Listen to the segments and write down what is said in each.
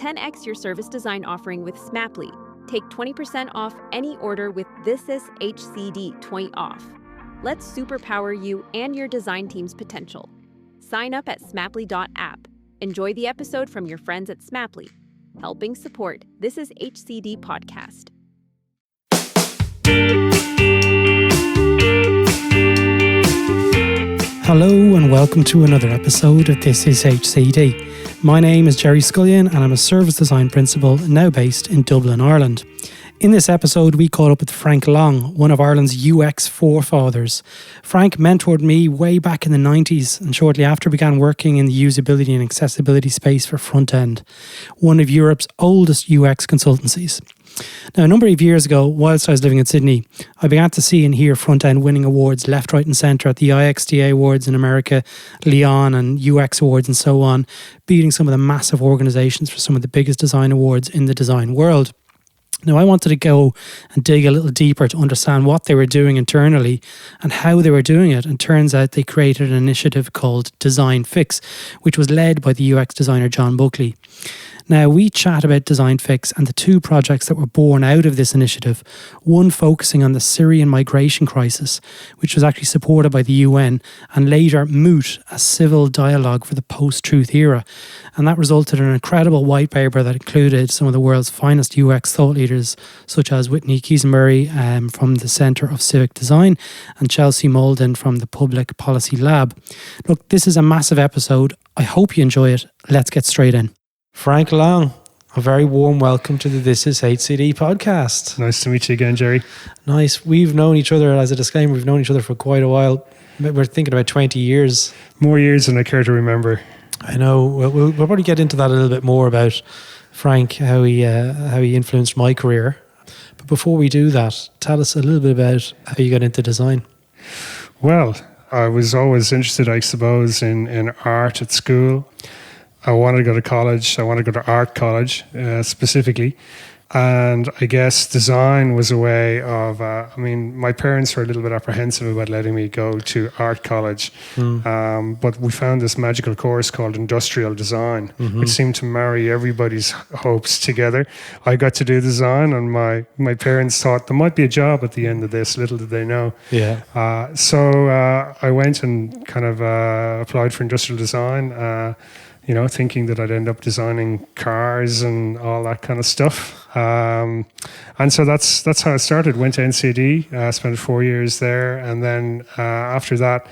10x your service design offering with Smaply. Take 20% off any order with This Is HCD 20 off. Let's superpower you and your design team's potential. Sign up at smaply.app. Enjoy the episode from your friends at Smaply, helping support This Is HCD podcast. Hello and welcome to another episode of This Is HCD. My name is Gerry Scullion and I'm a service design principal now based in Dublin, Ireland. In this episode, we caught up with Frank Long, one of Ireland's UX forefathers. Frank mentored me way back in the 90s and shortly after began working in the usability and accessibility space for Frontend, one of Europe's oldest UX consultancies. Now, a number of years ago, whilst I was living in Sydney, I began to see and hear Frontend winning awards left, right and centre at the iXDA Awards in America, Lyon and UX Awards and so on, beating some of the massive organisations for some of the biggest design awards in the design world. Now, I wanted to go and dig a little deeper to understand what they were doing internally and how they were doing it. And turns out they created an initiative called DesignFix, which was led by the UX designer John Buckley. Now, we chat about DesignFix and the two projects that were born out of this initiative, one focusing on the Syrian migration crisis, which was actually supported by the UN, and later Moot, a civil dialogue for the post-truth era. And that resulted in an incredible white paper that included some of the world's finest UX thought leaders, such as Whitney Kiesenberry from the Centre of Civic Design and Chelsea Molden from the Public Policy Lab. Look, this is a massive episode. I hope you enjoy it. Let's get straight in. Frank Long, a very warm welcome to the This Is HCD podcast. Nice to meet you again, Gerry. Nice. We've known each other, as a disclaimer, we've known each other for quite a while. We're thinking about 20 years. More years than I care to remember. I know. We'll probably get into that a little bit more about Frank, how he influenced my career. But before we do that, tell us a little bit about how you got into design. Well, I was always interested, I suppose, in art at school. I wanted to go to college. I wanted to go to art college specifically. And I guess design was a way of, my parents were a little bit apprehensive about letting me go to art college. But we found this magical course called industrial design, which seemed to marry everybody's hopes together. I got to do design and my parents thought there might be a job at the end of this, little did they know. Yeah. So I went and kind of applied for industrial design, thinking that I'd end up designing cars and all that kind of stuff. And so that's how it started. Went to NCD, spent 4 years there. And then after that,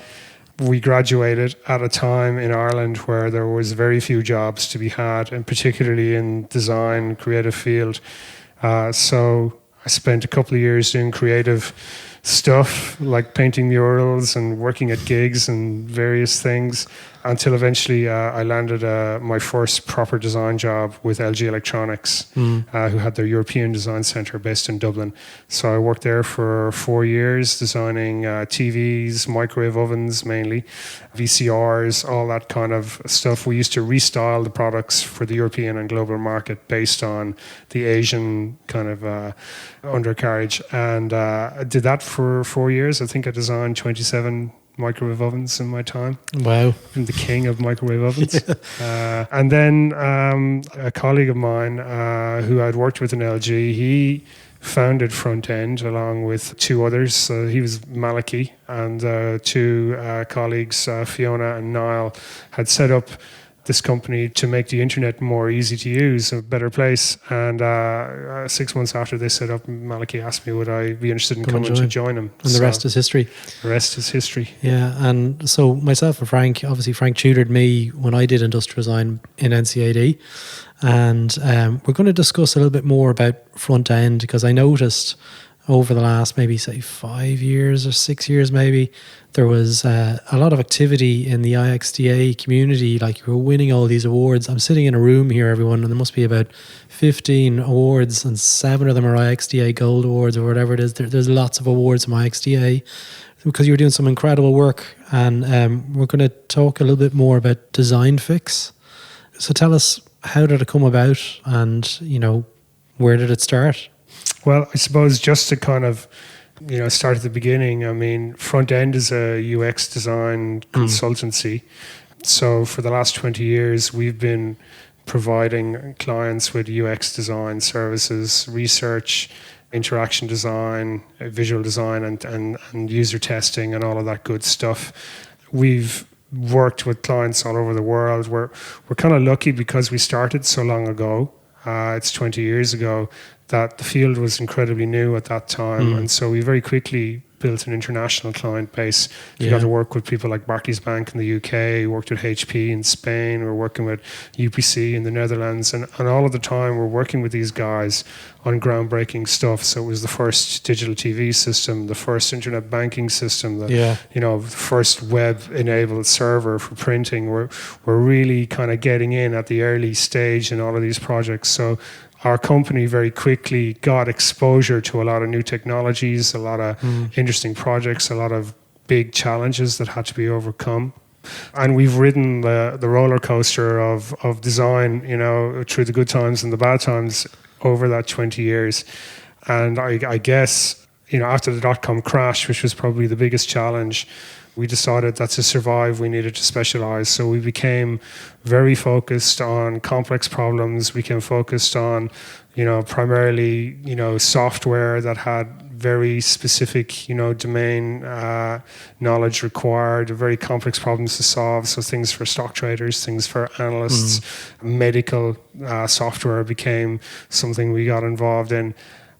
we graduated at a time in Ireland where there was very few jobs to be had, and particularly in design, creative field. So I spent a couple of years doing creative stuff like painting murals and working at gigs and various things until eventually I landed my first proper design job with LG Electronics, who had their European Design Centre based in Dublin. So I worked there for 4 years designing TVs, microwave ovens mainly, VCRs, all that kind of stuff. We used to restyle the products for the European and global market based on the Asian kind of undercarriage. And I did that for 4 years. I think I designed 27 microwave ovens in my time. Wow. I'm the king of microwave ovens. And then a colleague of mine who I'd worked with in LG, he founded Frontend along with two others. So he was Maliki, and two colleagues, Fiona and Niall, had set up this company to make the internet more easy to use, a better place. And 6 months after they set up, Maliki asked me would I be interested in coming to join him. And the rest is history. The rest is history. Yeah, and so myself and Frank, obviously Frank tutored me when I did industrial design in NCAD. And we're going to discuss a little bit more about Frontend, because I noticed over the last maybe say 5 years or 6 years maybe, there was a lot of activity in the iXDA community. Like, you were winning all these awards. I'm sitting in a room here, everyone, and there must be about 15 awards, and 7 of them are iXDA Gold Awards or whatever it is. There's lots of awards from iXDA because you were doing some incredible work. And we're going to talk a little bit more about DesignFix. So tell us, how did it come about, and, where did it start? Well, I suppose just to kind of, start at the beginning, Frontend is a UX design consultancy. So for the last 20 years, we've been providing clients with UX design services, research, interaction design, visual design, and user testing and all of that good stuff. We've worked with clients all over the world. We're kind of lucky because we started so long ago. It's 20 years ago that the field was incredibly new at that time. And so we very quickly built an international client base. We got to work with people like Barclays Bank in the UK, worked with HP in Spain, we're working with UPC in the Netherlands, and all of the time we're working with these guys on groundbreaking stuff. So it was the first digital TV system, the first internet banking system, the first web-enabled server for printing. We're really kind of getting in at the early stage in all of these projects. So our company very quickly got exposure to a lot of new technologies, a lot of interesting projects, a lot of big challenges that had to be overcome. And we've ridden the roller coaster of design, through the good times and the bad times over that 20 years. And I guess, after the dot-com crash, which was probably the biggest challenge, we decided that to survive, we needed to specialize. So we became very focused on complex problems. We became focused on, primarily, software that had very specific, domain knowledge required, very complex problems to solve. So things for stock traders, things for analysts, medical software became something we got involved in.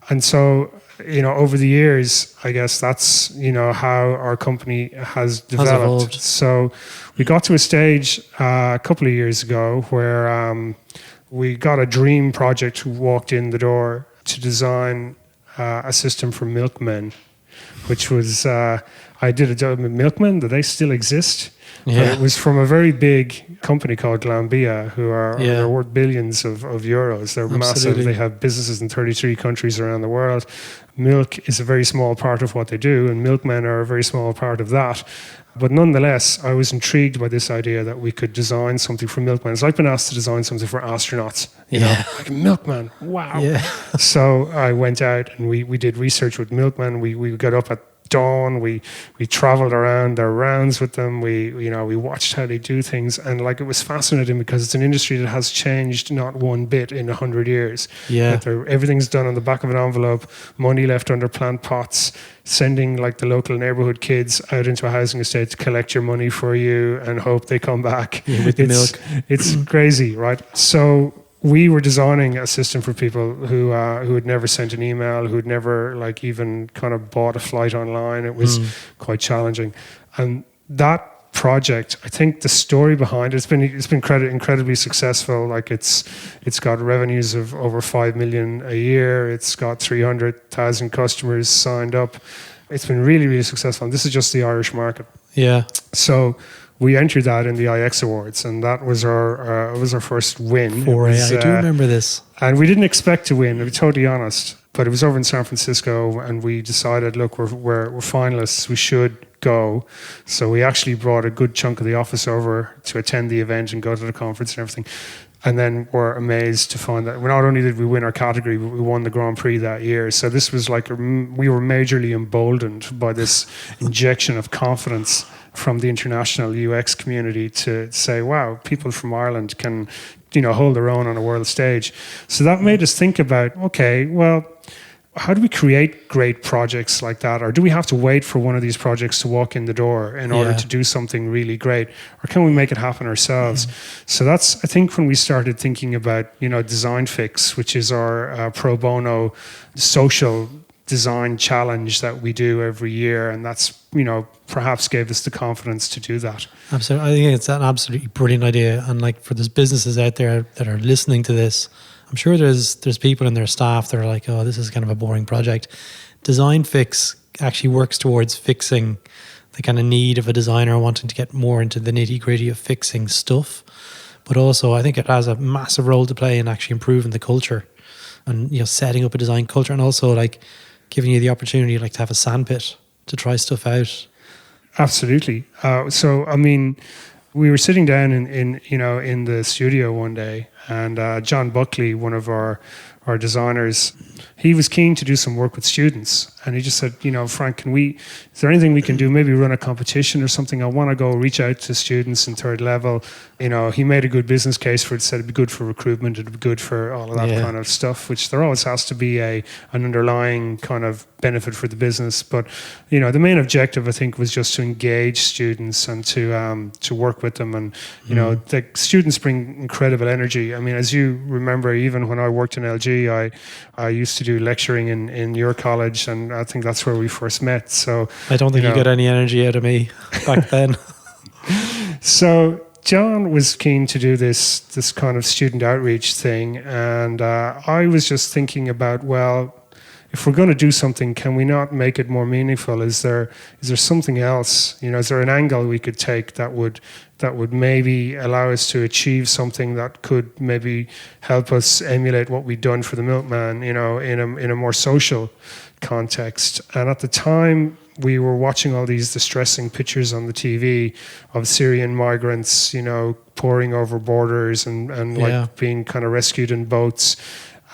And so, over the years, I guess that's, how our company has developed. So we got to a stage a couple of years ago where we got a dream project who walked in the door to design a system for milkmen, which was, I did a job with milkmen. Do they still exist? Yeah. But it was from a very big company called Glanbia, who are they're worth billions of euros. They're massive. They have businesses in 33 countries around the world. Milk is a very small part of what they do, and milkmen are a very small part of that. But nonetheless, I was intrigued by this idea that we could design something for milkmen. So I've been asked to design something for astronauts. Like a milkman. Wow. Yeah. So I went out and we did research with milkmen. We got up at dawn. We traveled around their rounds with them. We watched how they do things, and it was fascinating because it's an industry that has changed not one bit in 100 years. Everything's done on the back of an envelope, money left under plant pots, sending the local neighborhood kids out into a housing estate to collect your money for you and hope they come back with the milk. It's crazy, right? So we were designing a system for people who had never sent an email, who had never even kind of bought a flight online. It was quite challenging, and that project, I think the story behind it's been incredibly successful. It's got revenues of over 5 million a year. It's got 300,000 customers signed up. It's been really, really successful, and this is just the Irish market. Yeah. So we entered that in the UX Awards, and that was our first win. I do remember this. And we didn't expect to win, to be totally honest. But it was over in San Francisco, and we decided, look, we're finalists, we should go. So we actually brought a good chunk of the office over to attend the event and go to the conference and everything. And then we're amazed to find that not only did we win our category, but we won the Grand Prix that year. So this was we were majorly emboldened by this injection of confidence from the international UX community to say, wow, people from Ireland can, hold their own on a world stage. So that made us think about, okay, well, how do we create great projects like that? Or do we have to wait for one of these projects to walk in the door in order to do something really great? Or can we make it happen ourselves? So that's, I think, when we started thinking about, DesignFix, which is our pro bono social design challenge that we do every year, and that's perhaps gave us the confidence to do that. Absolutely, I think it's an absolutely brilliant idea, and for those businesses out there that are listening to this, I'm sure there's people in their staff that are like, oh, this is kind of a boring project. DesignFix actually works towards fixing the kind of need of a designer wanting to get more into the nitty-gritty of fixing stuff, but also I think it has a massive role to play in actually improving the culture and setting up a design culture, and also giving you the opportunity to have a sandpit to try stuff out. Absolutely. So, I mean, we were sitting down in the studio one day, And John Buckley, one of our designers, he was keen to do some work with students. And he just said, Frank, is there anything we can do? Maybe run a competition or something. I want to go reach out to students in third level. He made a good business case for it, said it'd be good for recruitment, it'd be good for all of that kind of stuff, which there always has to be an underlying kind of benefit for the business. But, the main objective, I think, was just to engage students and to work with them. And, the students bring incredible energy. I mean, as you remember, even when I worked in LG, I used to do lecturing in your college, and I think that's where we first met. So I don't think you got any energy out of me back then. So John was keen to do this kind of student outreach thing, and I was just thinking about, well, if we're going to do something, can we not make it more meaningful? Is there something else? Is there an angle we could take that would maybe allow us to achieve something that could maybe help us emulate what we'd done for the milkman, in a more social context? And at the time, we were watching all these distressing pictures on the TV of Syrian migrants, pouring over borders and like being kind of rescued in boats.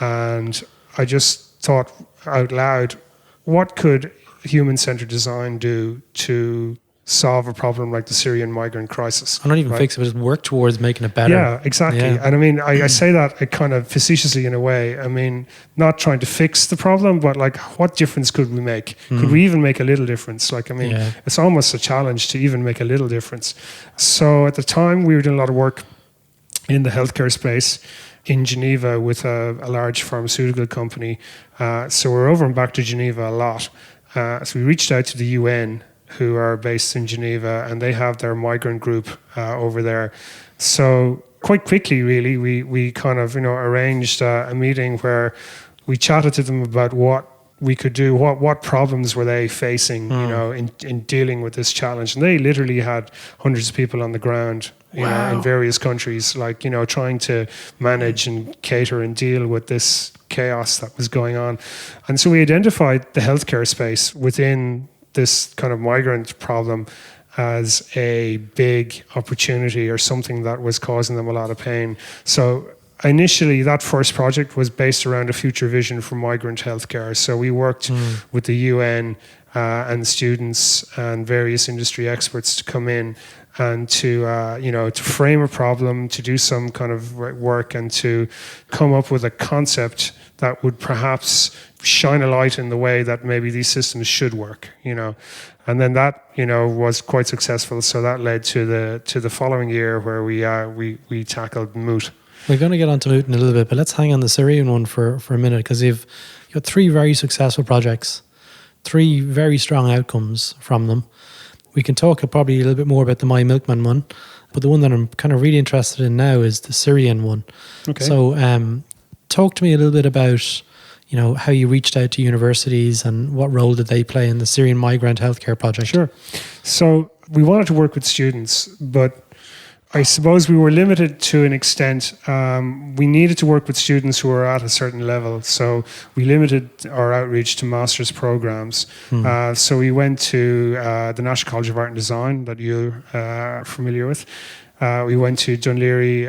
And I just thought out loud, what could human-centered design do to solve a problem like the Syrian migrant crisis? I don't even fix it, but just work towards making it better. Yeah, exactly. Yeah. And I mean, I say that kind of facetiously in a way. I mean, not trying to fix the problem, but like, what difference could we make? Could we even make a little difference? Like, I mean, it's almost a challenge to even make a little difference. So at the time, we were doing a lot of work in the healthcare space in Geneva with a large pharmaceutical company. So we're over and back to Geneva a lot. So we reached out to the UN, who are based in Geneva, and they have their migrant group over there. So quite quickly, really, we kind of arranged a meeting where we chatted to them about what we could do, what problems were they facing, in dealing with this challenge. And they literally had hundreds of people on the ground, in various countries, like, trying to manage and cater and deal with this chaos that was going on. And so we identified the healthcare space within this kind of migrant problem as a big opportunity or something that was causing them a lot of pain. So initially, that first project was based around a future vision for migrant healthcare. So we worked with the UN and students and various industry experts to come in and to to frame a problem, to do some kind of work, and to come up with a concept that would perhaps shine a light in the way that maybe these systems should work. And then that was quite successful. So that led to the following year where we tackled Moot. We're going to get onto Moot in a little bit, but let's hang on the Syrian one for a minute, because you've got 3 very successful projects, 3 very strong outcomes from them. We can talk probably a little bit more about the My Milkman one, but the one that I'm kind of really interested in now is the Syrian one. Okay. So talk to me a little bit about how you reached out to universities and what role did they play in the Syrian migrant healthcare project? Sure. So we wanted to work with students, but I suppose we were limited to an extent. We needed to work with students who were at a certain level. So we limited our outreach to master's programs. So we went to the National College of Art and Design that you're familiar with. We went to Dunleary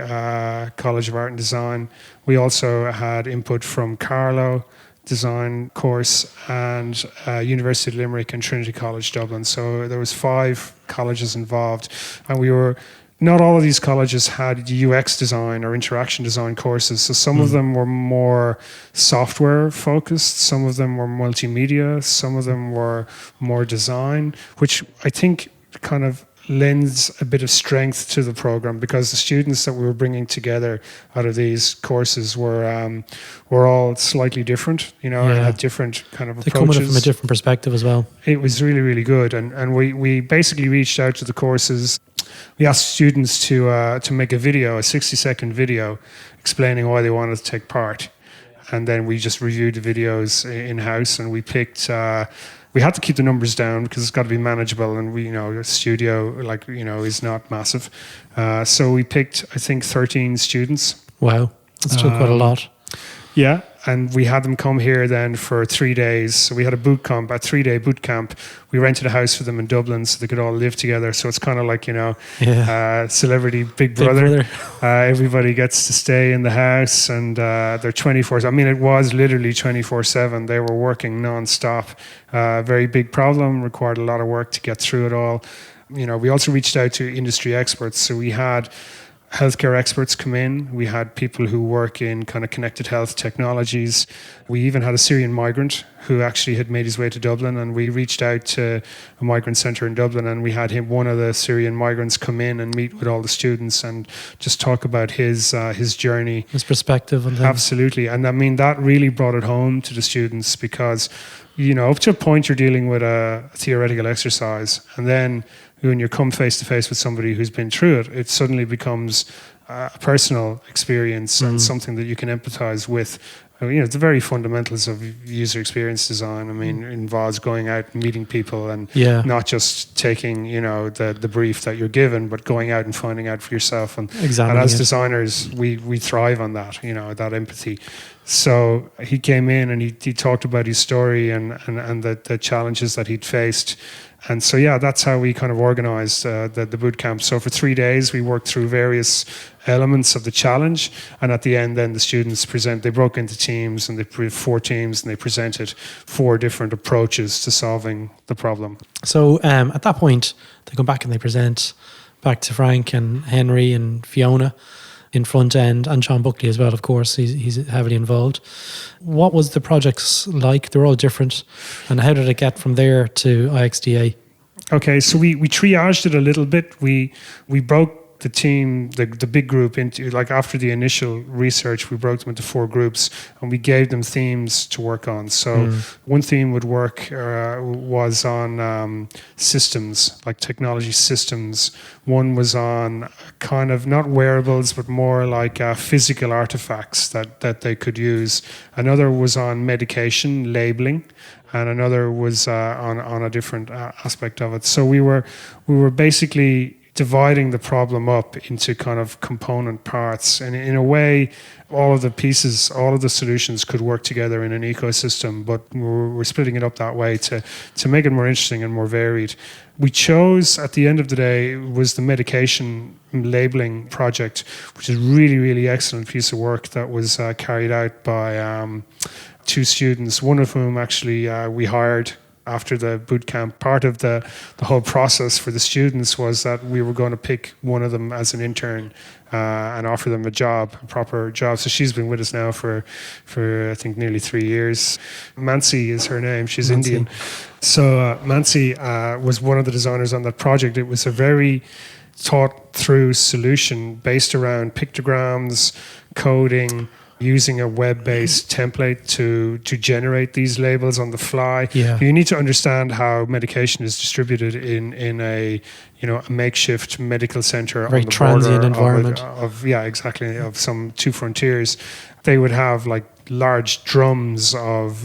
College of Art and Design. We also had input from Carlow design course and University of Limerick and Trinity College Dublin. So there was 5 colleges involved, and not all of these colleges had UX design or interaction design courses. So some of them were more software focused, some of them were multimedia, some of them were more design, which I think kind of lends a bit of strength to the program, because the students that we were bringing together out of these courses were all slightly different, and had different kind of approaches. They're coming from a different perspective as well. It was really, really good. And we basically reached out to the courses. We asked students to make a video, a 60-second video, explaining why they wanted to take part. And then we just reviewed the videos in-house, and we picked... we had to keep the numbers down because it's got to be manageable, and a studio is not massive. So we picked, I think, 13 students. Wow, that's still quite a lot. Yeah, and we had them come here then for 3 days. So we had a 3-day boot camp. We rented a house for them in Dublin so they could all live together. So it's kind of like, celebrity Big Brother. Everybody gets to stay in the house, and they're 24. I mean, it was literally 24/7. They were working non-stop. Very big problem, required a lot of work to get through it all. We also reached out to industry experts. So we had healthcare experts come in. We had people who work in kind of connected health technologies. We even had a Syrian migrant who actually had made his way to Dublin, and we reached out to a migrant centre in Dublin, and we had one of the Syrian migrants come in and meet with all the students and just talk about his journey, his perspective on things. Absolutely. And I mean, that really brought it home to the students, because up to a point you're dealing with a theoretical exercise, and then when you come face to face with somebody who's been through it, it suddenly becomes a personal experience and something that you can empathize with. The very fundamentals of user experience design. I mean, it involves going out and meeting people, and not just taking, the brief that you're given, but going out and finding out for yourself. And as designers, we thrive on that, that empathy. So he came in and he talked about his story and the challenges that he'd faced. And so, that's how we kind of organized the boot camp. So for 3 days, we worked through various elements of the challenge. And at the end, then the students they broke into teams, and they put 4 teams, and they presented 4 different approaches to solving the problem. So at that point, they come back and they present back to Frank and Henry and Fiona in Frontend, and Sean Buckley as well, of course. He's heavily involved. What was the projects like? They're all different. And how did it get from there to iXDA? Okay, so we triaged it a little bit. We broke the team, the big group, into, like, after the initial research, we broke them into 4 groups, and we gave them themes to work on. So one theme would work was on systems, like technology systems. One was on kind of not wearables, but more like physical artifacts that they could use. Another was on medication labeling, and another was on a different aspect of it. So we were basically dividing the problem up into kind of component parts, and in a way all of the pieces, all of the solutions could work together in an ecosystem, but we're splitting it up that way to make it more interesting and more varied. We chose, at the end of the day, was the medication labeling project, which is really, really excellent piece of work that was carried out by 2 students, one of whom actually we hired after the boot camp. Part of the whole process for the students was that we were going to pick one of them as an intern and offer them a proper job. So she's been with us now for I think nearly 3 years. Mansi is her name. She's Indian. So Mansi was one of the designers on that project. It was a very thought through solution based around pictograms, coding, using a web-based template to generate these labels on the fly. You need to understand how medication is distributed in a makeshift medical center, very on the transient border environment of some 2 frontiers. They would have like large drums of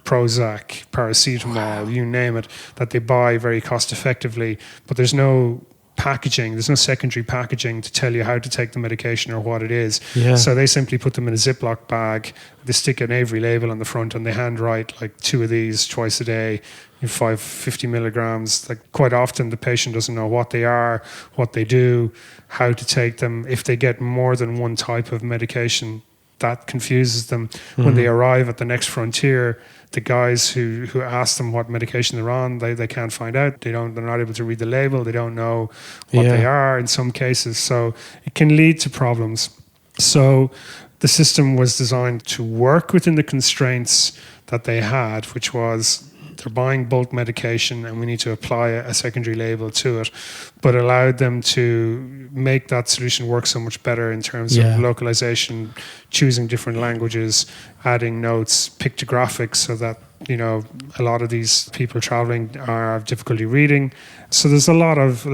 Prozac, paracetamol, you name it, that they buy very cost effectively, but there's no packaging, there's no secondary packaging to tell you how to take the medication or what it is. So they simply put them in a Ziploc bag, they stick an Avery label on the front, and they handwrite like 2 of these twice a day, 50 milligrams. Like, quite often the patient doesn't know what they are, what they do, how to take them. If they get more than one type of medication, that confuses them. When they arrive at the next frontier, the guys who ask them what medication they're on, they can't find out. They're not able to read the label. They don't know what they are in some cases. So it can lead to problems. So the system was designed to work within the constraints that they had, which was they're buying bulk medication and we need to apply a secondary label to it, but allowed them to make that solution work so much better in terms of localization, choosing different languages, adding notes, pictographics, so that a lot of these people traveling have difficulty reading. So there's a lot of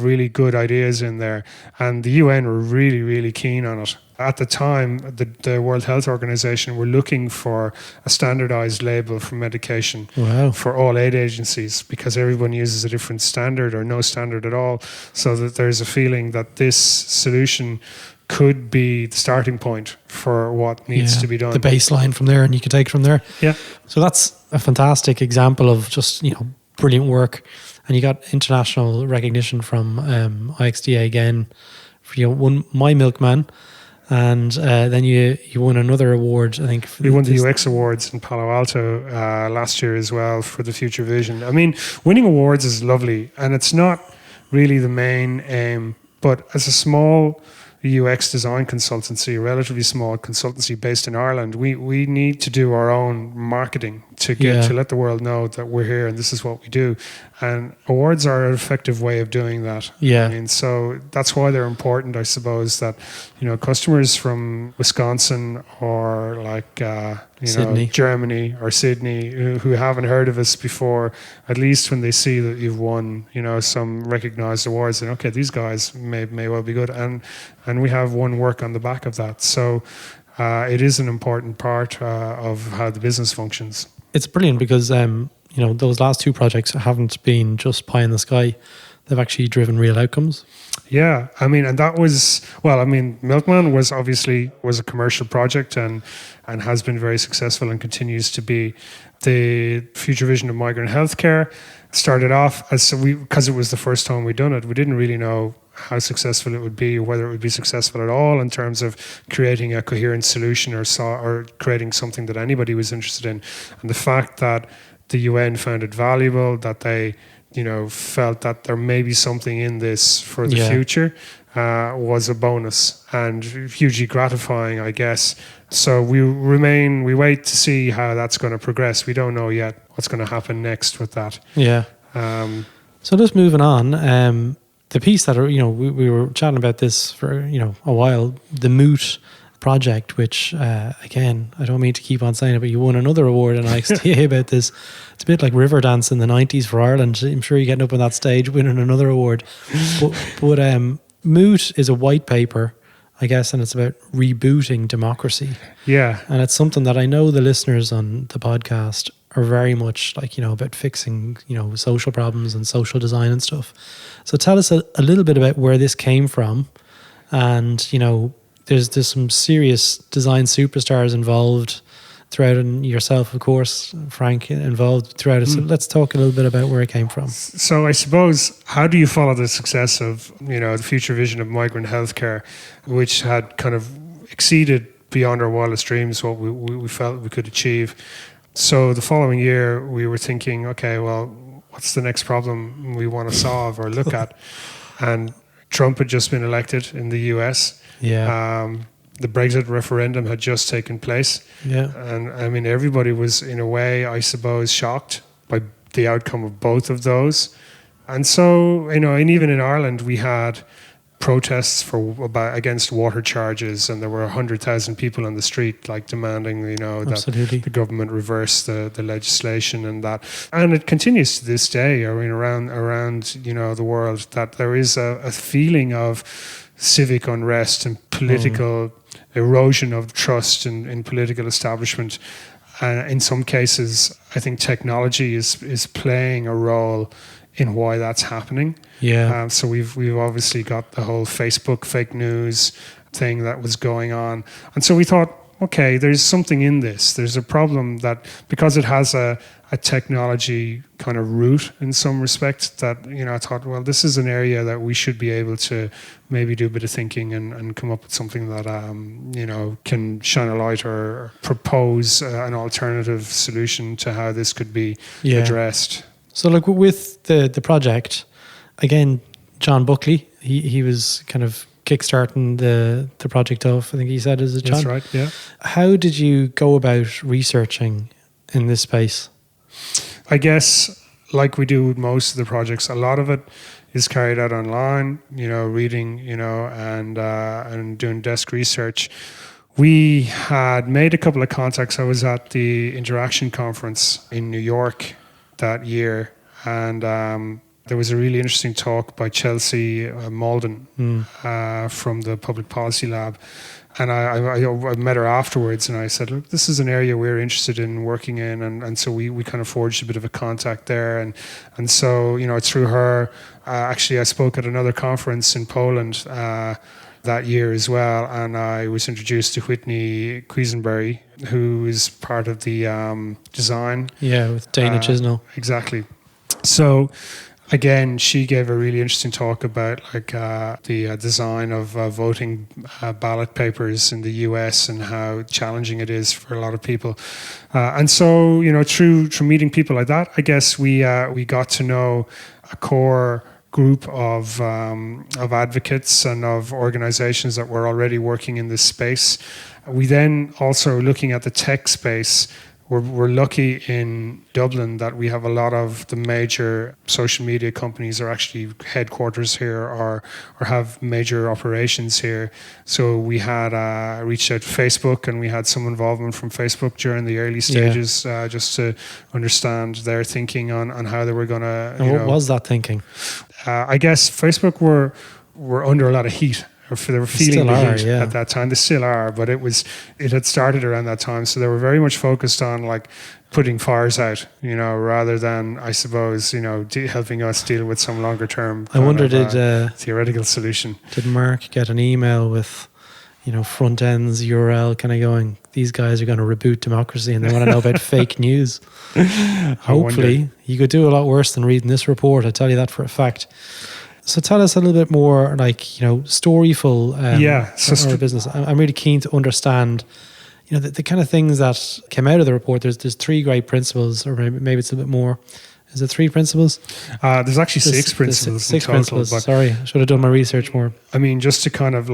really good ideas in there, and the UN were really, really keen on it. At the time, the World Health Organization were looking for a standardized label for medication for all aid agencies, because everyone uses a different standard or no standard at all, so that there's a feeling that this solution could be the starting point for what needs to be done. The baseline from there, and you can take it from there. Yeah. So that's a fantastic example of just, brilliant work. And you got international recognition from iXDA again. You won My Milkman, and then you won another award, I think. We won the UX Awards in Palo Alto last year as well for the Future Vision. I mean, winning awards is lovely, and it's not really the main aim, but as a small UX design consultancy, a relatively small consultancy based in Ireland, we need to do our own marketing to let the world know that we're here and this is what we do. And awards are an effective way of doing that. Yeah. I mean, so that's why they're important, I suppose, that, customers from Wisconsin or like, Sydney. Germany or Sydney who haven't heard of us before, at least when they see that you've won, some recognized awards, and okay, these guys may well be good. And we have won work on the back of that. So it is an important part of how the business functions. It's brilliant because, those last two projects haven't been just pie in the sky. They've actually driven real outcomes. Yeah, I mean, and that was, Milkman was a commercial project and has been very successful and continues to be. The Future Vision of Migrant Healthcare started off because it was the first time we'd done it. We didn't really know how successful it would be, or whether it would be successful at all in terms of creating a coherent solution or creating something that anybody was interested in. And the fact that the UN found it valuable, that they felt that there may be something in this for the future, was a bonus and hugely gratifying, I guess. So we wait to see how that's going to progress. We don't know yet what's going to happen next with that. Yeah. So just moving on, the piece that, we were chatting about this for, a while, the Moot project, which, again, I don't mean to keep on saying it, but you won another award in iXDA about this. It's a bit like Riverdance in the 90s for Ireland. I'm sure you're getting up on that stage winning another award. But Moot is a white paper, I guess, and it's about rebooting democracy. Yeah. And it's something that I know the listeners on the podcast are very much like, about fixing, social problems and social design and stuff. So tell us a little bit about where this came from. And, there's some serious design superstars involved throughout, and yourself, of course, Frank, involved throughout it. So let's talk a little bit about where it came from. So I suppose, how do you follow the success of, the Future Vision of Migrant Healthcare, which had kind of exceeded beyond our wildest dreams what we felt we could achieve? So the following year, we were thinking, okay, well, what's the next problem we want to solve or look at? And Trump had just been elected in the US. Yeah. The Brexit referendum had just taken place. Yeah. And I mean, everybody was, in a way, I suppose, shocked by the outcome of both of those. And so, and even in Ireland, we had protests against water charges, and there were 100,000 people on the street, like demanding, that the government reverse the legislation and that. And it continues to this day. I mean, around the world, that there is a feeling of civic unrest and political erosion of trust in political establishment. In some cases, I think technology is playing a role in why that's happening. Yeah. So we've obviously got the whole Facebook fake news thing that was going on, and so we thought, okay, there's something in this. There's a problem that, because it has a technology kind of root in some respect, that, I thought, well, this is an area that we should be able to maybe do a bit of thinking and come up with something that, can shine a light or propose an alternative solution to how this could be addressed. So like with the project, again, John Buckley, he was kind of kickstarting the project off, I think he said, is it, John? That's right, yeah. How did you go about researching in this space? I guess, like we do with most of the projects, a lot of it is carried out online, reading, and doing desk research. We had made a couple of contacts. I was at the Interaction Conference in New York that year, and there was a really interesting talk by Chelsea Malden from the Public Policy Lab. And I met her afterwards, and I said, look, this is an area we're interested in working in. And so we kind of forged a bit of a contact there. And so, through her, actually I spoke at another conference in Poland that year as well. And I was introduced to Whitney Quisenberry, who is part of the design. Yeah, with Dana Chisnell. Exactly. So again, she gave a really interesting talk about the design of voting ballot papers in the US and how challenging it is for a lot of people. And so, through meeting people like that, I guess we got to know a core group of advocates and of organizations that were already working in this space. We then also, looking at the tech space, we're lucky in Dublin that we have a lot of the major social media companies are actually headquarters here or have major operations here. So we had reached out to Facebook, and we had some involvement from Facebook during the early stages, just to understand their thinking on how they were going to. And what was that thinking? I guess Facebook were under a lot of heat. They were feeling the heat at that time. They still are, but it had started around that time. So they were very much focused on putting fires out, rather than, I suppose, helping us deal with some longer term. I wonder, theoretical solution. Did Mark get an email with, Frontend's URL kind of going, these guys are going to reboot democracy and they want to know about fake news? Hopefully, you could do a lot worse than reading this report. I tell you that for a fact. So tell us a little bit more, Storyful, our business. I'm really keen to understand, the kind of things that came out of the report. There's 3 great principles, or maybe it's a bit more. Is it 3 principles? There's actually 6 principles. 6 in total, principles. Sorry, I should have done my research more. I mean, just to kind of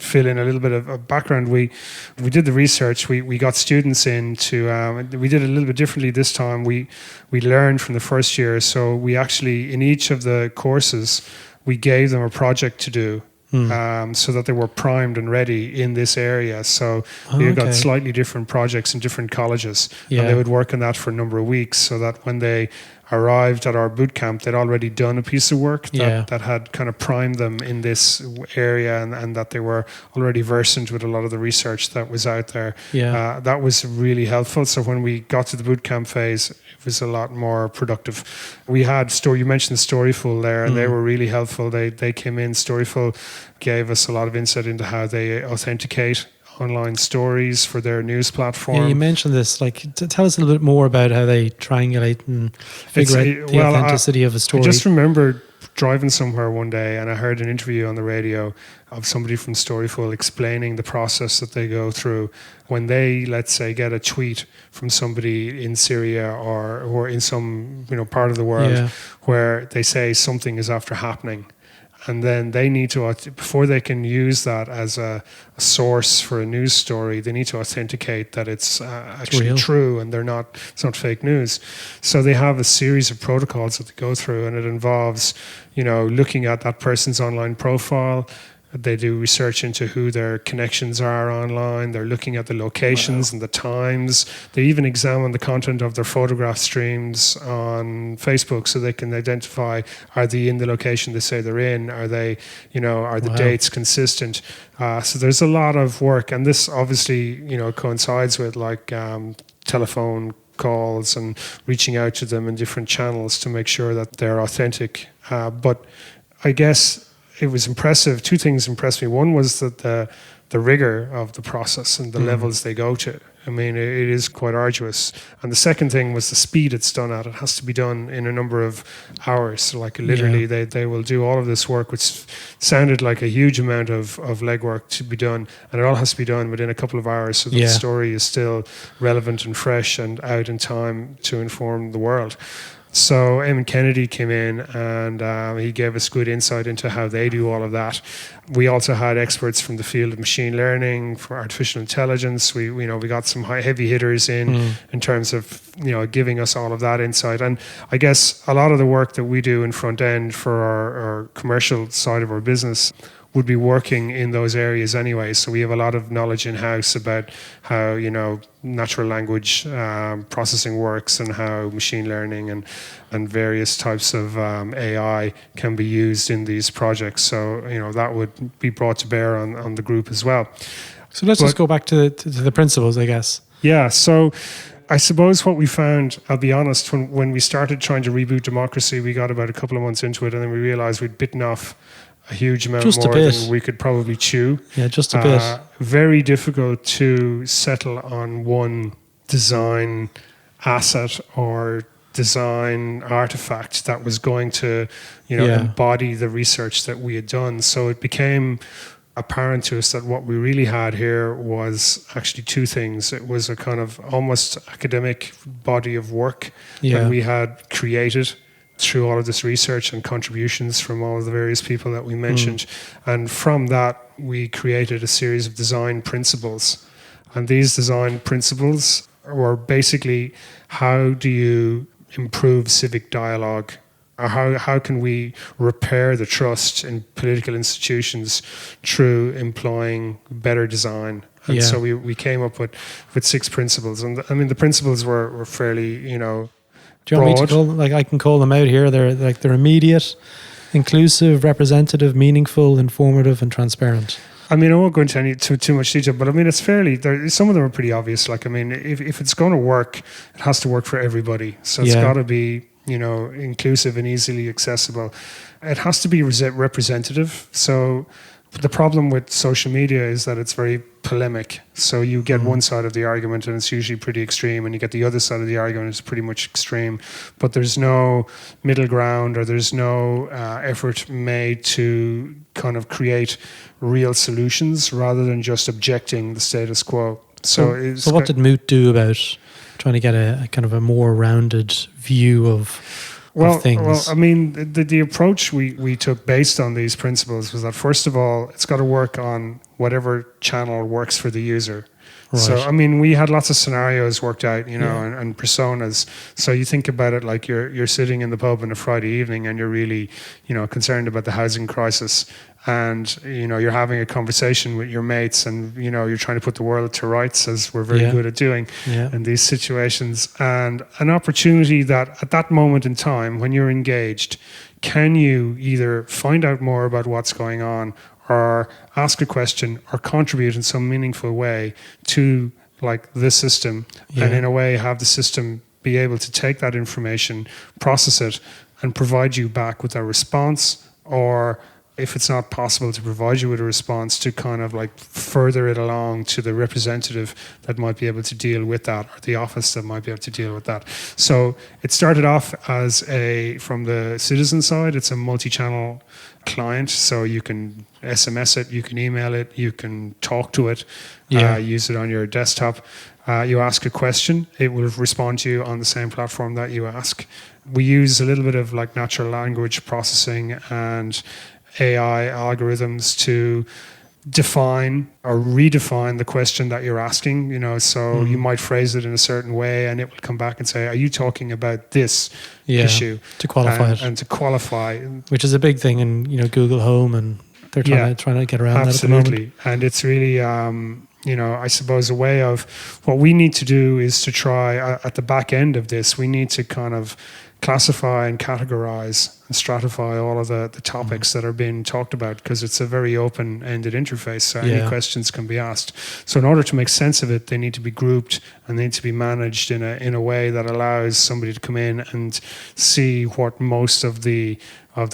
fill in a little bit of background, we did the research. We got students in to. We did it a little bit differently this time. We learned from the first year, so we actually, in each of the courses, we gave them a project to do, so that they were primed and ready in this area. So we got slightly different projects in different colleges, and they would work on that for a number of weeks, so that when they arrived at our boot camp, they'd already done a piece of work that had kind of primed them in this area, and that they were already versant with a lot of the research that was out there. That was really helpful. So when we got to the boot camp phase, it was a lot more productive. We had you mentioned Storyful there, and they were really helpful. They came in. Storyful gave us a lot of insight into how they authenticate online stories for their news platform. Yeah, you mentioned this. Tell us a little bit more about how they triangulate and figure out the authenticity of a story. I just remember driving somewhere one day, and I heard an interview on the radio of somebody from Storyful explaining the process that they go through when they, let's say, get a tweet from somebody in Syria or in some part of the world where they say something is after happening. And then they need to, before they can use that as a source for a news story, they need to authenticate that it's actually true and it's not fake news. So they have a series of protocols that they go through, and it involves, looking at that person's online profile. They do research into who their connections are online. They're looking at the locations and the times. They even examine the content of their photograph streams on Facebook, so they can identify, are they in the location they say they're in? Are they, are the dates consistent? So there's a lot of work, and this obviously, coincides with telephone calls and reaching out to them in different channels to make sure that they're authentic. But I guess it was impressive. 2 things impressed me. One was that the rigor of the process and the levels they go to. I mean, it is quite arduous. And the second thing was the speed it's done at. It has to be done in a number of hours. So literally, they will do all of this work, which sounded like a huge amount of legwork to be done. And it all has to be done within a couple of hours, so that the story is still relevant and fresh and out in time to inform the world. So Eamon Kennedy came in, and he gave us good insight into how they do all of that. We also had experts from the field of machine learning, for artificial intelligence. We got some heavy hitters in terms of giving us all of that insight. And I guess a lot of the work that we do in Frontend for our commercial side of our business would be working in those areas anyway. So we have a lot of knowledge in-house about how, natural language processing works, and how machine learning and various types of AI can be used in these projects. So, that would be brought to bear on the group as well. So let's just go back to the principles, I guess. Yeah, so I suppose what we found, I'll be honest, when we started trying to reboot democracy, we got about a couple of months into it, and then we realized we'd bitten off a huge amount Just a more bit. than we could probably chew. Yeah, just a bit. Very difficult to settle on one design asset or design artifact that was going to, embody the research that we had done. So it became apparent to us that what we really had here was actually two things. It was a kind of almost academic body of work that we had created through all of this research and contributions from all of the various people that we mentioned. And from that, we created a series of design principles. And these design principles were basically, how do you improve civic dialogue? Or how can we repair the trust in political institutions through employing better design? And so we came up with 6 principles. And I mean, the principles were fairly, Do you want me to call them? Like, I can call them out here. They're immediate, inclusive, representative, meaningful, informative, and transparent. I mean, I won't go into too much detail, but I mean, it's fairly, some of them are pretty obvious. Like, I mean, if it's going to work, it has to work for everybody. So it's got to be, inclusive and easily accessible. It has to be representative. So the problem with social media is that it's very polemic. So you get one side of the argument and it's usually pretty extreme, and you get the other side of the argument, it's pretty much extreme. But there's no middle ground, or there's no effort made to kind of create real solutions rather than just objecting the status quo. So what did Moot do about trying to get a kind of a more rounded view of things? Well, I mean, the approach we took based on these principles was that, first of all, it's got to work on whatever channel works for the user. Right. So, I mean, we had lots of scenarios worked out, and personas. So you think about it like you're sitting in the pub on a Friday evening and you're really, concerned about the housing crisis. And, you're having a conversation with your mates, and, you're trying to put the world to rights, as we're very good at doing in these situations. And an opportunity that at that moment in time, when you're engaged, can you either find out more about what's going on, or ask a question, or contribute in some meaningful way to like the system, and in a way have the system be able to take that information, process it, and provide you back with a response, or if it's not possible to provide you with a response, to kind of like further it along to the representative that might be able to deal with that, or the office that might be able to deal with that. So it started off as from the citizen side, it's a multi-channel client. So you can SMS it, you can email it, you can talk to it, use it on your desktop. You ask a question, it will respond to you on the same platform that you ask. We use a little bit of like natural language processing and AI algorithms to define or redefine the question that you're asking, so you might phrase it in a certain way and it will come back and say, are you talking about this issue? To qualify and to qualify. Which is a big thing in, Google Home, and they're trying to get around that at the moment. Absolutely. And it's really, I suppose a way of what we need to do is to try at the back end of this, we need to kind of classify and categorize and stratify all of the topics that are being talked about, because it's a very open-ended interface, so any questions can be asked. So in order to make sense of it, they need to be grouped and they need to be managed in a way that allows somebody to come in and see what most of the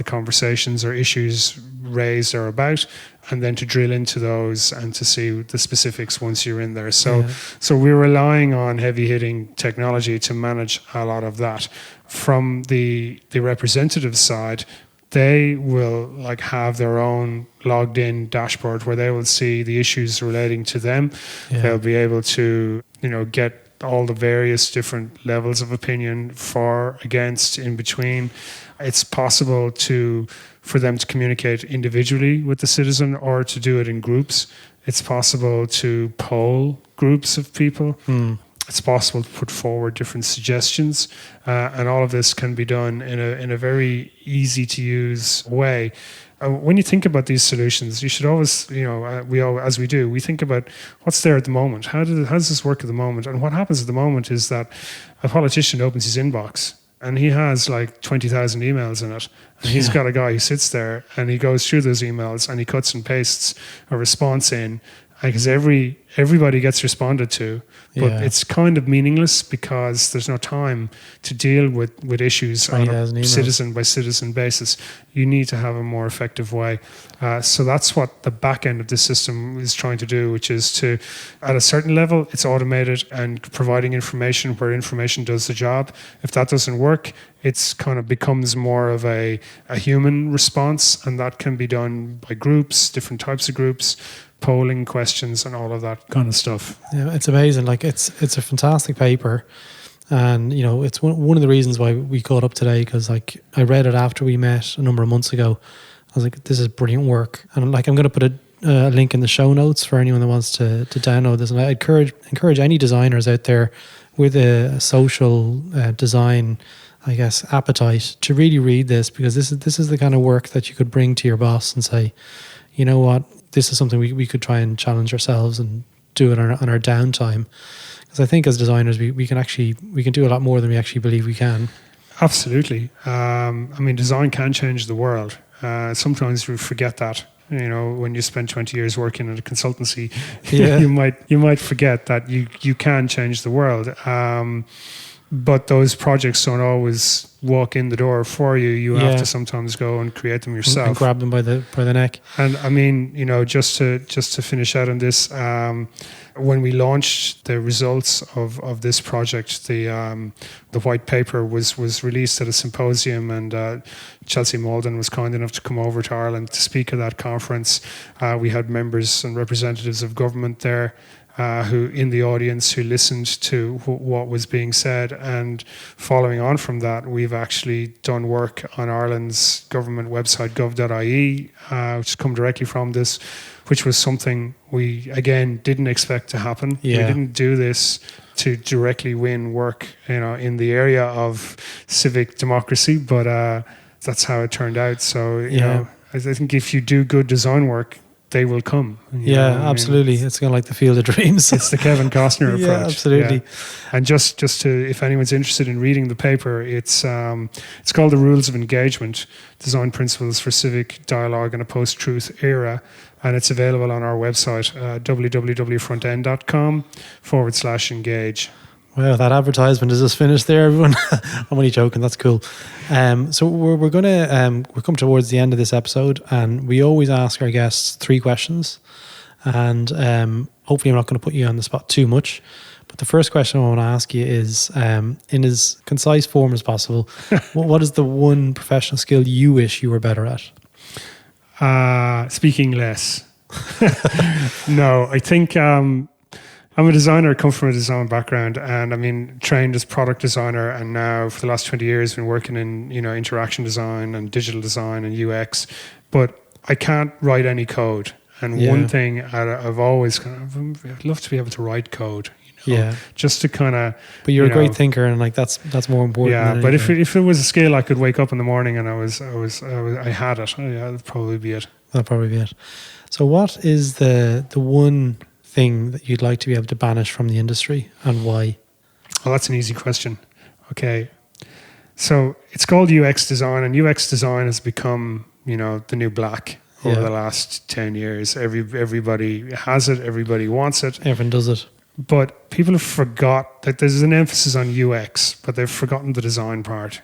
conversations or issues raised are about, and then to drill into those and to see the specifics once you're in there. So we're relying on heavy-hitting technology to manage a lot of that. From the representative side, they will like have their own logged in dashboard where they will see the issues relating to them. They'll be able to, get all the various different levels of opinion, for, against, in between. It's possible for them to communicate individually with the citizen or to do it in groups. It's possible to poll groups of people. It's possible to put forward different suggestions, and all of this can be done in a very easy to use way. When you think about these solutions, you should always, as we do, we think about what's there at the moment. How does this work at the moment? And what happens at the moment is that a politician opens his inbox and he has like 20,000 emails in it. And he's got a guy who sits there and he goes through those emails and he cuts and pastes a response in, because everybody gets responded to, but it's kind of meaningless because there's no time to deal with issues on a citizen by citizen basis. You need to have a more effective way. So that's what the back end of the system is trying to do, which is to, at a certain level, it's automated and providing information where information does the job. If that doesn't work, it's kind of becomes more of a human response, and that can be done by groups, different types of groups, polling questions and all of that kind of stuff. Yeah, it's amazing. Like it's a fantastic paper, and it's one of the reasons why we caught up today, because like I read it after we met a number of months ago. I was like, this is brilliant work, and I'm going to put a link in the show notes for anyone that wants to download this. And I encourage any designers out there with a social design, I guess, appetite to really read this, because this is the kind of work that you could bring to your boss and say, you know what, this is something we could try and challenge ourselves and do it on our downtime. Because I think as designers, we can do a lot more than we actually believe we can. Absolutely. I mean, design can change the world. Sometimes we forget that. When you spend 20 years working in a consultancy, you might forget that you can change the world. But those projects don't always walk in the door for you. You have to sometimes go and create them yourself and grab them by the neck. And I mean, just to finish out on this, when we launched the results of this project, the white paper was released at a symposium, and Chelsea Malden was kind enough to come over to Ireland to speak at that conference. We had members and representatives of government there, who in the audience, who listened to what was being said. And following on from that, we've actually done work on Ireland's government website, gov.ie, which has come directly from this, which was something we, again, didn't expect to happen. Yeah. We didn't do this to directly win work, in the area of civic democracy, but that's how it turned out. So, I think if you do good design work, they will come. Absolutely. It's kind of like the Field of Dreams. It's the Kevin Costner approach. Yeah, absolutely. Yeah. And just to, if anyone's interested in reading the paper, it's called The Rules of Engagement, Design Principles for Civic Dialogue in a Post-Truth Era. And it's available on our website, www.frontend.com/engage. Wow, that advertisement is just finished there, everyone. I'm only joking. That's cool. So we're come towards the end of this episode, and we always ask our guests 3 questions. And hopefully, I'm not going to put you on the spot too much. But the first question I want to ask you is, in as concise form as possible, what is the one professional skill you wish you were better at? Speaking less. No, I think. I'm a designer, I come from a design background, and I mean, trained as product designer, and now for the last 20 years been working in, interaction design and digital design and UX, but I can't write any code. And one thing I've always I'd love to be able to write code, just to kind of. But you're a great thinker, and like that's more important. Yeah, but if it was a skill I could wake up in the morning and I had it, that'd probably be it. That'll probably be it. So what is the one thing that you'd like to be able to banish from the industry, and why? Well, that's an easy question. Okay. So it's called UX design, and UX design has become, the new black over the last 10 years. Everybody has it. Everybody wants it. Everyone does it. But people have forgot that there's an emphasis on UX, but they've forgotten the design part.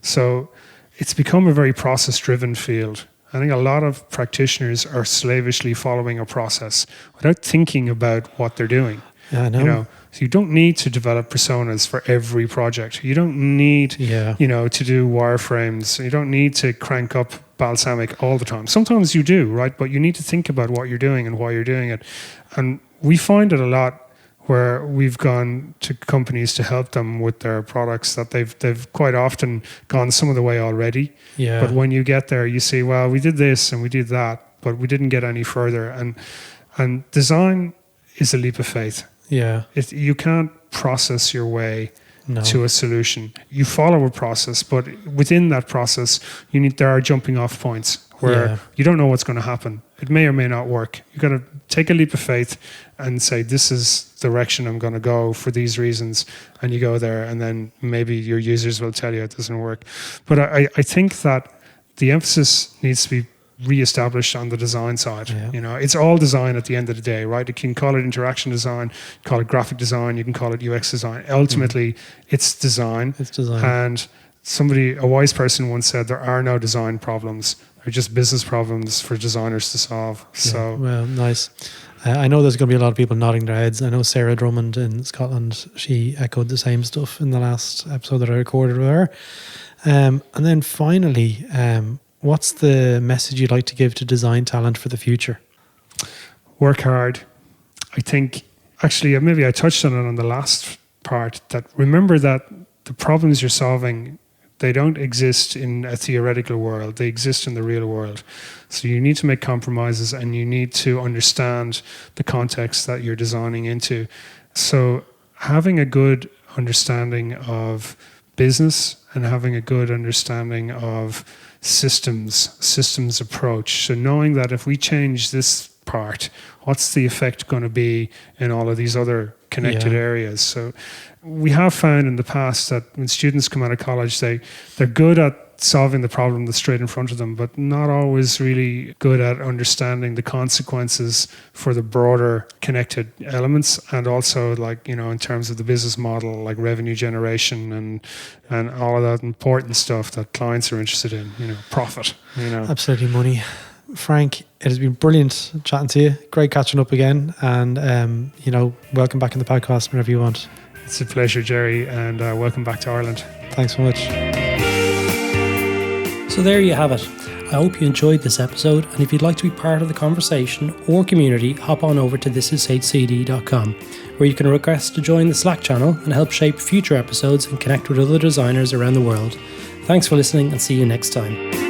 So it's become a very process-driven field. I think a lot of practitioners are slavishly following a process without thinking about what they're doing. Yeah, I know. So you don't need to develop personas for every project. You don't need, to do wireframes. You don't need to crank up balsamic all the time. Sometimes you do, right? But you need to think about what you're doing and why you're doing it. And we find it a lot where we've gone to companies to help them with their products that they've quite often gone some of the way already. Yeah. But when you get there, you see, well, we did this and we did that, but we didn't get any further. And design is a leap of faith. Yeah. You can't process your way to a solution. You follow a process, but within that process, there are jumping off points where you don't know what's going to happen. It may or may not work. You've got to take a leap of faith and say, this is the direction I'm going to go for these reasons. And you go there, and then maybe your users will tell you it doesn't work. But I think that the emphasis needs to be re-established on the design side. Yeah. You know, it's all design at the end of the day, right? You can call it interaction design, call it graphic design, you can call it UX design. Ultimately, it's design. It's design. And a wise person once said, there are no design problems. They're just business problems for designers to solve. So, well, nice. I know there's going to be a lot of people nodding their heads. I know Sarah Drummond in Scotland, she echoed the same stuff in the last episode that I recorded with her. And then finally, what's the message you'd like to give to design talent for the future? Work hard. I think, actually, maybe I touched on it on the last part, that remember that the problems you're solving, they don't exist in a theoretical world. They exist in the real world. So you need to make compromises and you need to understand the context that you're designing into. So having a good understanding of business and having a good understanding of systems approach. So knowing that if we change this part, what's the effect going to be in all of these other connected areas? So we have found in the past that when students come out of college, they're good at solving the problem that's straight in front of them, but not always really good at understanding the consequences for the broader connected elements, and also, like, you know, in terms of the business model, like revenue generation and all of that important stuff that clients are interested in, you know, profit, you know. Absolutely, money. Frank, it has been brilliant chatting to you. Great catching up again, and you know, welcome back in the podcast whenever you want. It's a pleasure, Gerry, and welcome back to Ireland. Thanks so much. So there you have it. I hope you enjoyed this episode, and if you'd like to be part of the conversation or community, hop on over to thisishcd.com, where you can request to join the Slack channel and help shape future episodes and connect with other designers around the world. Thanks for listening, and see you next time.